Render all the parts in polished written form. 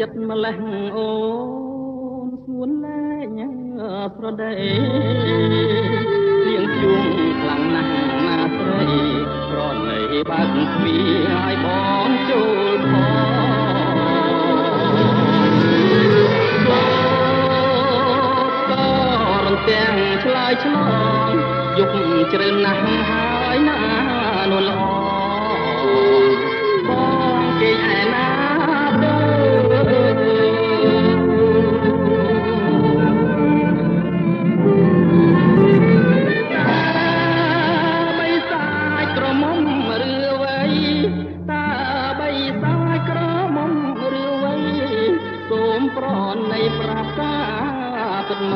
ចិត្តម្លេះអូនស្ងួនលែងប្រដីលៀងជួងខ្លាំងណាស់ណាស្រីប្រណីបើកទ្វារឲ្យបងចូលផងរំទាំងឆ្លើយឆ្លងយុគជ្រើណាស់ហើយណានួនល្អបងគេឯណាប្រណីប្រាប់ការពិតម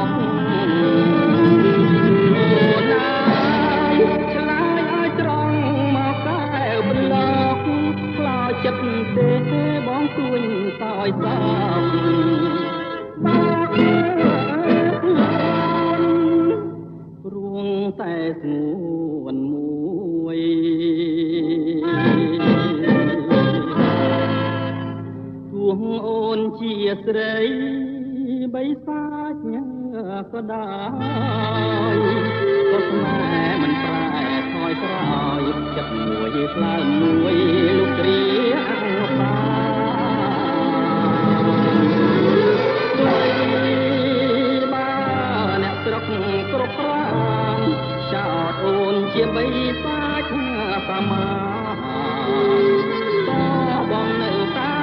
កអូនណាឆ្លើយឲ្យត្រង់មកកែវប្លុកខ្លោចចិត្តទេបងគួយសោយសោករួងតែស្ងួនមួយទួងអូនជាស្រីបីសាច់ក៏ដែរក៏ស្នេហ៍មិនប្រែថយក្រោយចិត្តមួយស្លើមមួយលោកគ្រាអង្បាបើអ្នកស្រុកគ្រប់ប្រាំចោតអូនជាបីសាច់សាមាតបងនៅតែ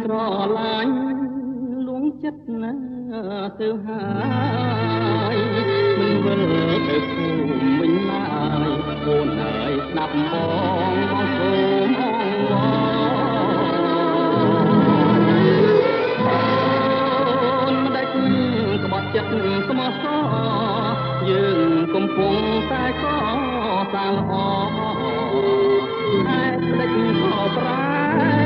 ស្រឡាញ់លួងចិត្តណាទៅហើយមិនវិលទៅភូមិវិញឡើយអូនហើយស្ដាប់បងសូមអងវអូនមិនដាច់ក្បត់ចិត្តស្មោះសរយើងកំពុងតែកសាងល្អឯស្ដេចខោប្រា